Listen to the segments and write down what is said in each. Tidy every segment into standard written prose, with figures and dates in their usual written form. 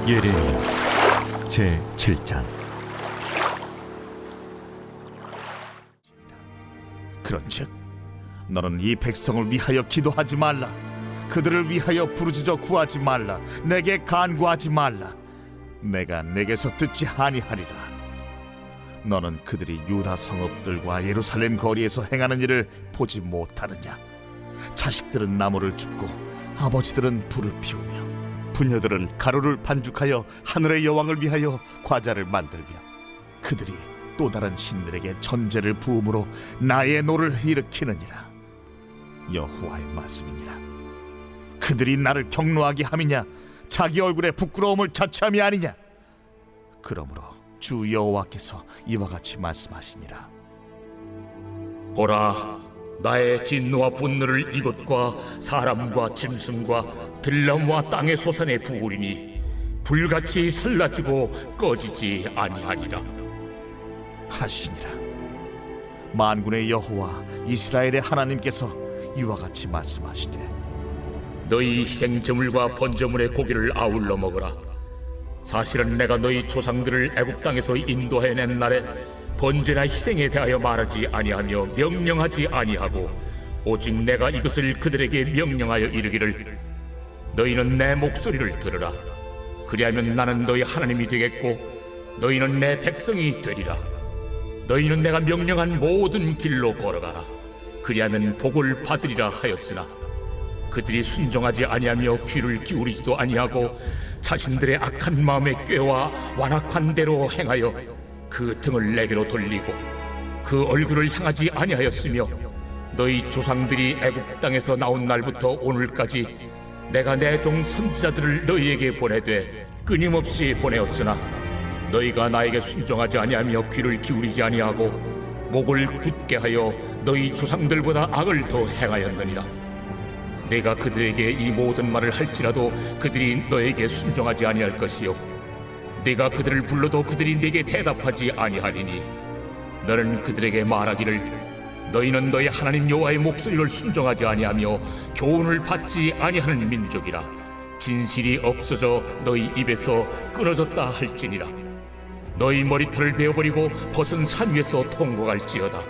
예레미야 제7장. 그런즉 너는 이 백성을 위하여 기도하지 말라. 그들을 위하여 부르짖어 구하지 말라. 내게 간구하지 말라. 내가 내게서 듣지 아니하리라. 너는 그들이 유다 성읍들과 예루살렘 거리에서 행하는 일을 보지 못하느냐? 자식들은 나무를 줍고 아버지들은 불을 피우며 부녀들은 가루를 반죽하여 하늘의 여왕을 위하여 과자를 만들며 그들이 또 다른 신들에게 전제를 부음으로 나의 노를 일으키느니라. 여호와의 말씀이니라. 그들이 나를 경노하게 함이냐? 자기 얼굴에 부끄러움을 자처함이 아니냐? 그러므로 주 여호와께서 이와 같이 말씀하시니라. 보라, 나의 진노와 분노를 이곳과 사람과 짐승과 들나무와 땅의 소산에 부으리니 불같이 살라지고 꺼지지 아니하리라 하시니라. 만군의 여호와 이스라엘의 하나님께서 이와 같이 말씀하시되, 너희 희생제물과 번제물의 고기를 아울러 먹어라. 사실은 내가 너희 조상들을 애굽 땅에서 인도해낸 날에 번제나 희생에 대하여 말하지 아니하며 명령하지 아니하고 오직 내가 이것을 그들에게 명령하여 이르기를, 너희는 내 목소리를 들으라. 그리하면 나는 너희 하나님이 되겠고 너희는 내 백성이 되리라. 너희는 내가 명령한 모든 길로 걸어가라. 그리하면 복을 받으리라 하였으나 그들이 순종하지 아니하며 귀를 기울이지도 아니하고 자신들의 악한 마음에 꾀와 완악한 대로 행하여 그 등을 내게로 돌리고 그 얼굴을 향하지 아니하였으며 너희 조상들이 애굽 땅에서 나온 날부터 오늘까지 내가 내 종 선지자들을 너희에게 보내되 끊임없이 보내었으나 너희가 나에게 순종하지 아니하며 귀를 기울이지 아니하고 목을 굳게 하여 너희 조상들보다 악을 더 행하였느니라. 내가 그들에게 이 모든 말을 할지라도 그들이 너에게 순종하지 아니할 것이요 내가 그들을 불러도 그들이 내게 대답하지 아니하리니 너는 그들에게 말하기를, 너희는 너희 하나님 여호와의 목소리를 순종하지 아니하며 교훈을 받지 아니하는 민족이라. 진실이 없어져 너희 입에서 끊어졌다 할지니라. 너희 머리털을 베어버리고 벗은 산 위에서 통곡할지어다.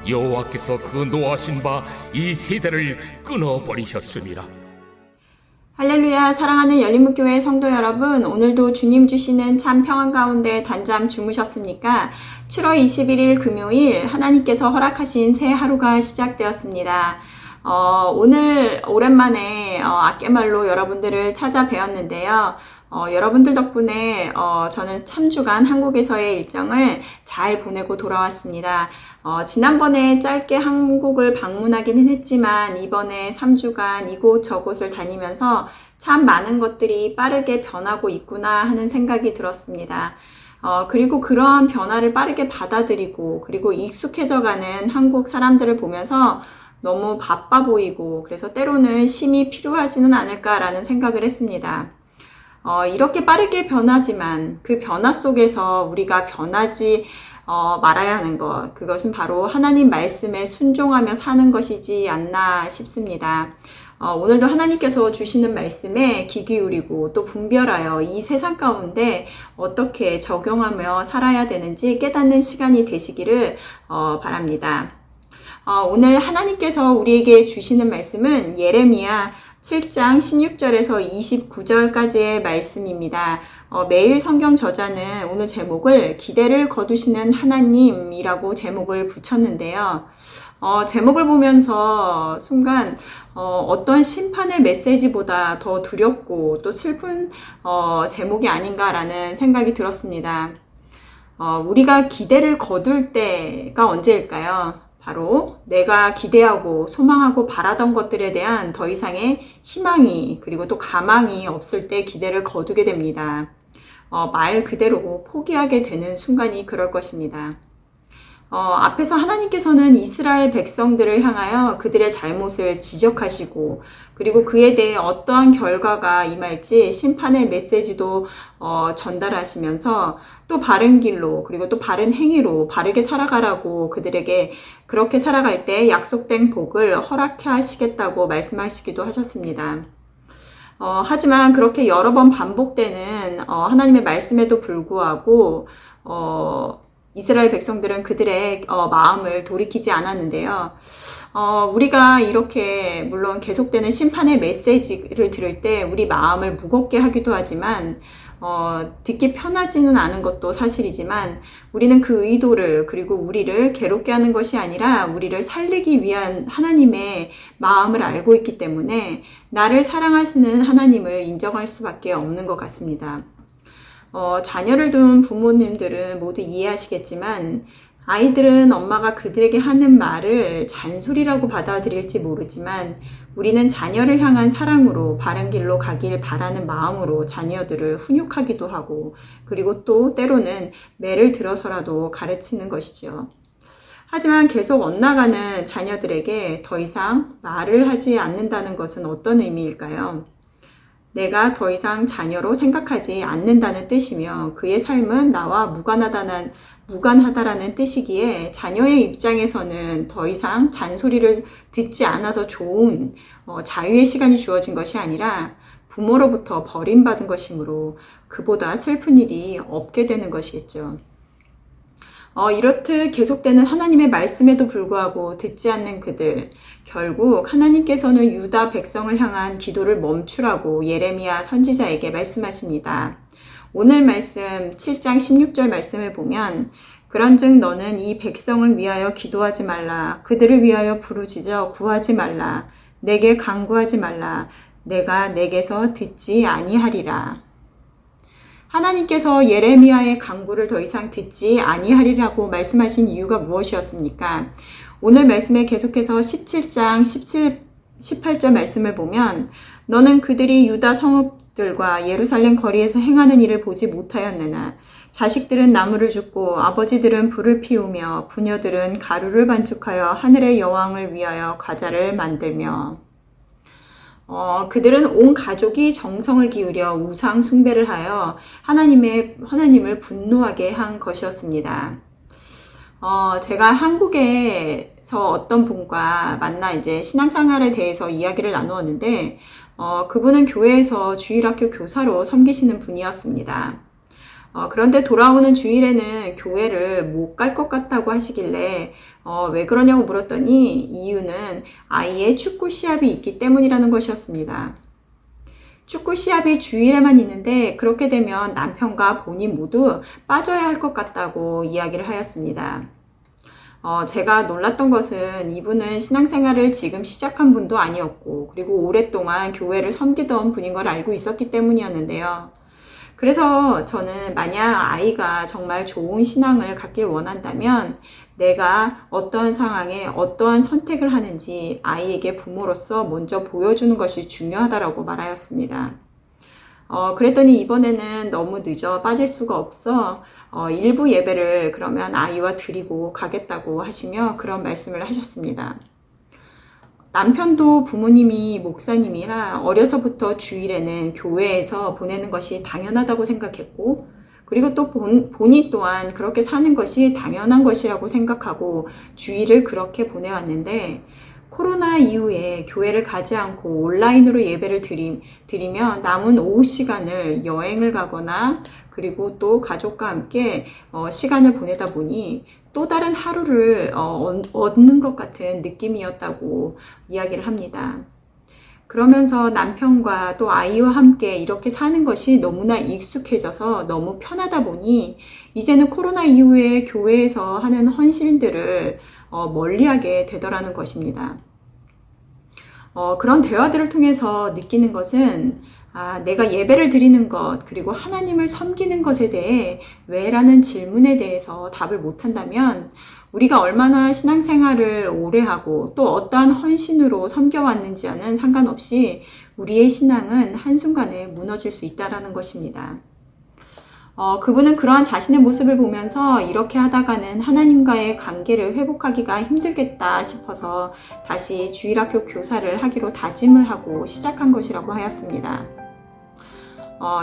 여호와께서 그 노하신 바 이 세대를 끊어버리셨습니다. 할렐루야. 사랑하는 열린목교회 성도 여러분, 오늘도 주님 주시는 참 평안 가운데 단잠 주무셨습니까? 7월 21일 금요일 하나님께서 허락하신 새 하루가 시작되었습니다. 오늘 오랜만에 아깨말로 여러분들을 찾아뵈었는데요. 여러분들 덕분에 저는 3주간 한국에서의 일정을 잘 보내고 돌아왔습니다. 지난번에 짧게 한국을 방문하기는 했지만 이번에 3주간 이곳 저곳을 다니면서 참 많은 것들이 빠르게 변하고 있구나 하는 생각이 들었습니다. 그리고 그러한 변화를 빠르게 받아들이고 그리고 익숙해져가는 한국 사람들을 보면서 너무 바빠 보이고 그래서 때로는 쉼이 필요하지는 않을까라는 생각을 했습니다. 이렇게 빠르게 변하지만 그 변화 속에서 우리가 변하지 말아야 하는 것, 그것은 바로 하나님 말씀에 순종하며 사는 것이지 않나 싶습니다. 오늘도 하나님께서 주시는 말씀에 귀 기울이고 또 분별하여 이 세상 가운데 어떻게 적용하며 살아야 되는지 깨닫는 시간이 되시기를 바랍니다. 오늘 하나님께서 우리에게 주시는 말씀은 예레미야 7장 16절에서 29절까지의 말씀입니다. 매일 성경 저자는 오늘 제목을 기대를 거두시는 하나님이라고 제목을 붙였는데요. 제목을 보면서 순간 어떤 심판의 메시지보다 더 두렵고 또 슬픈 제목이 아닌가라는 생각이 들었습니다. 우리가 기대를 거둘 때가 언제일까요? 바로 내가 기대하고 소망하고 바라던 것들에 대한 더 이상의 희망이 그리고 또 가망이 없을 때 기대를 거두게 됩니다. 말 그대로 포기하게 되는 순간이 그럴 것입니다. 앞에서 하나님께서는 이스라엘 백성들을 향하여 그들의 잘못을 지적하시고 그리고 그에 대해 어떠한 결과가 임할지 심판의 메시지도 전달하시면서 또 바른 길로 그리고 또 바른 행위로 바르게 살아가라고 그들에게 그렇게 살아갈 때 약속된 복을 허락해 하시겠다고 말씀하시기도 하셨습니다. 하지만 그렇게 여러 번 반복되는 하나님의 말씀에도 불구하고 이스라엘 백성들은 그들의 마음을 돌이키지 않았는데요. 우리가 이렇게 물론 계속되는 심판의 메시지를 들을 때 우리 마음을 무겁게 하기도 하지만 듣기 편하지는 않은 것도 사실이지만 우리는 그 의도를 그리고 우리를 괴롭게 하는 것이 아니라 우리를 살리기 위한 하나님의 마음을 알고 있기 때문에 나를 사랑하시는 하나님을 인정할 수밖에 없는 것 같습니다. 자녀를 둔 부모님들은 모두 이해하시겠지만 아이들은 엄마가 그들에게 하는 말을 잔소리라고 받아들일지 모르지만 우리는 자녀를 향한 사랑으로 바른 길로 가길 바라는 마음으로 자녀들을 훈육하기도 하고 그리고 또 때로는 매를 들어서라도 가르치는 것이죠. 하지만 계속 엇나가는 자녀들에게 더 이상 말을 하지 않는다는 것은 어떤 의미일까요? 내가 더 이상 자녀로 생각하지 않는다는 뜻이며 그의 삶은 나와 무관하다라는 뜻이기에 자녀의 입장에서는 더 이상 잔소리를 듣지 않아서 좋은 자유의 시간이 주어진 것이 아니라 부모로부터 버림받은 것이므로 그보다 슬픈 일이 없게 되는 것이겠죠. 이렇듯 계속되는 하나님의 말씀에도 불구하고 듣지 않는 그들, 결국 하나님께서는 유다 백성을 향한 기도를 멈추라고 예레미야 선지자에게 말씀하십니다. 오늘 말씀 7장 16절 말씀을 보면 그런즉 너는 이 백성을 위하여 기도하지 말라. 그들을 위하여 부르짖어 구하지 말라. 내게 간구하지 말라. 내가 내게서 듣지 아니하리라. 하나님께서 예레미야의 간구를 더 이상 듣지 아니하리라고 말씀하신 이유가 무엇이었습니까? 오늘 말씀에 계속해서 17장 18절 말씀을 보면 너는 그들이 유다 성읍들과 예루살렘 거리에서 행하는 일을 보지 못하였느냐. 자식들은 나무를 줍고 아버지들은 불을 피우며 부녀들은 가루를 반죽하여 하늘의 여왕을 위하여 과자를 만들며 그들은 온 가족이 정성을 기울여 우상 숭배를 하여 하나님을 분노하게 한 것이었습니다. 제가 한국에서 어떤 분과 만나 이제 신앙생활에 대해서 이야기를 나누었는데, 그분은 교회에서 주일학교 교사로 섬기시는 분이었습니다. 그런데 돌아오는 주일에는 교회를 못 갈 것 같다고 하시길래 왜 그러냐고 물었더니 이유는 아이의 축구 시합이 있기 때문이라는 것이었습니다. 축구 시합이 주일에만 있는데 그렇게 되면 남편과 본인 모두 빠져야 할 것 같다고 이야기를 하였습니다. 제가 놀랐던 것은 이분은 신앙생활을 지금 시작한 분도 아니었고 그리고 오랫동안 교회를 섬기던 분인 걸 알고 있었기 때문이었는데요. 그래서 저는 만약 아이가 정말 좋은 신앙을 갖길 원한다면 내가 어떠한 상황에 어떠한 선택을 하는지 아이에게 부모로서 먼저 보여주는 것이 중요하다고 말하였습니다. 그랬더니 이번에는 너무 늦어 빠질 수가 없어 일부 예배를 그러면 아이와 드리고 가겠다고 하시며 그런 말씀을 하셨습니다. 남편도 부모님이 목사님이라 어려서부터 주일에는 교회에서 보내는 것이 당연하다고 생각했고 그리고 또 본인 또한 그렇게 사는 것이 당연한 것이라고 생각하고 주일을 그렇게 보내왔는데 코로나 이후에 교회를 가지 않고 온라인으로 예배를 드리며 남은 오후 시간을 여행을 가거나 그리고 또 가족과 함께 시간을 보내다 보니 또 다른 하루를 얻는 것 같은 느낌이었다고 이야기를 합니다. 그러면서 남편과 또 아이와 함께 이렇게 사는 것이 너무나 익숙해져서 너무 편하다 보니 이제는 코로나 이후에 교회에서 하는 헌신들을 멀리하게 되더라는 것입니다. 그런 대화들을 통해서 느끼는 것은 내가 예배를 드리는 것 그리고 하나님을 섬기는 것에 대해 왜라는 질문에 대해서 답을 못한다면 우리가 얼마나 신앙생활을 오래 하고 또 어떠한 헌신으로 섬겨왔는지와는 상관없이 우리의 신앙은 한순간에 무너질 수 있다는 것입니다. 그분은 그러한 자신의 모습을 보면서 이렇게 하다가는 하나님과의 관계를 회복하기가 힘들겠다 싶어서 다시 주일학교 교사를 하기로 다짐을 하고 시작한 것이라고 하였습니다.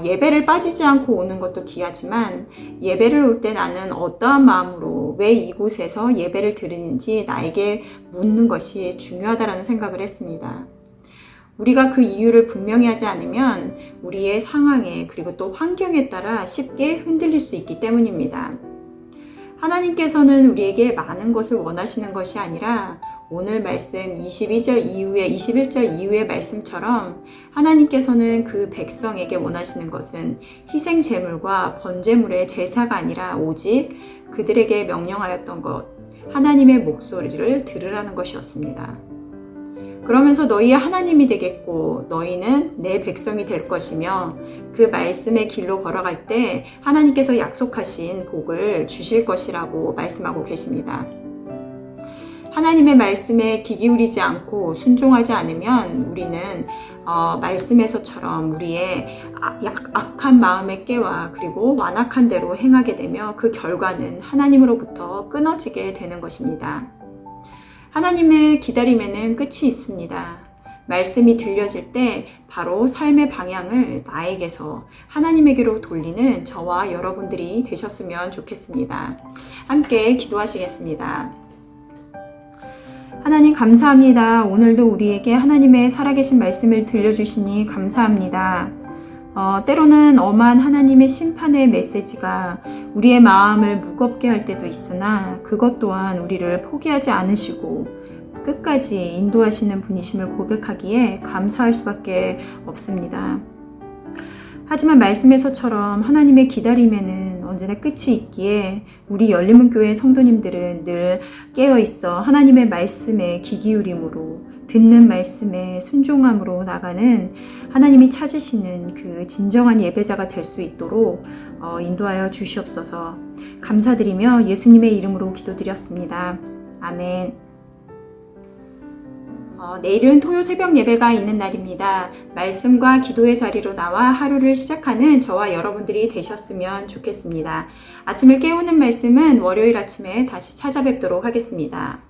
예배를 빠지지 않고 오는 것도 귀하지만 예배를 올 때 나는 어떠한 마음으로 왜 이곳에서 예배를 드리는지 나에게 묻는 것이 중요하다는 생각을 했습니다. 우리가 그 이유를 분명히 하지 않으면 우리의 상황에 그리고 또 환경에 따라 쉽게 흔들릴 수 있기 때문입니다. 하나님께서는 우리에게 많은 것을 원하시는 것이 아니라 오늘 말씀 21절 이후의 말씀처럼 하나님께서는 그 백성에게 원하시는 것은 희생 제물과 번제물의 제사가 아니라 오직 그들에게 명령하였던 것, 하나님의 목소리를 들으라는 것이었습니다. 그러면서 너희의 하나님이 되겠고 너희는 내 백성이 될 것이며 그 말씀의 길로 걸어갈 때 하나님께서 약속하신 복을 주실 것이라고 말씀하고 계십니다. 하나님의 말씀에 귀 기울이지 않고 순종하지 않으면 우리는 말씀에서처럼 우리의 악한 마음의 깨와 그리고 완악한 대로 행하게 되며 그 결과는 하나님으로부터 끊어지게 되는 것입니다. 하나님의 기다림에는 끝이 있습니다. 말씀이 들려질 때 바로 삶의 방향을 나에게서 하나님에게로 돌리는 저와 여러분들이 되셨으면 좋겠습니다. 함께 기도하시겠습니다. 하나님 감사합니다. 오늘도 우리에게 하나님의 살아계신 말씀을 들려주시니 감사합니다. 때로는 엄한 하나님의 심판의 메시지가 우리의 마음을 무겁게 할 때도 있으나 그것 또한 우리를 포기하지 않으시고 끝까지 인도하시는 분이심을 고백하기에 감사할 수밖에 없습니다. 하지만 말씀에서처럼 하나님의 기다림에는 언제나 끝이 있기에 우리 열린문교회 성도님들은 늘 깨어있어 하나님의 말씀에 귀 기울임으로 듣는 말씀에 순종함으로 나가는 하나님이 찾으시는 그 진정한 예배자가 될 수 있도록 인도하여 주시옵소서. 감사드리며 예수님의 이름으로 기도드렸습니다. 아멘. 내일은 토요 새벽 예배가 있는 날입니다. 말씀과 기도의 자리로 나와 하루를 시작하는 저와 여러분들이 되셨으면 좋겠습니다. 아침을 깨우는 말씀은 월요일 아침에 다시 찾아뵙도록 하겠습니다.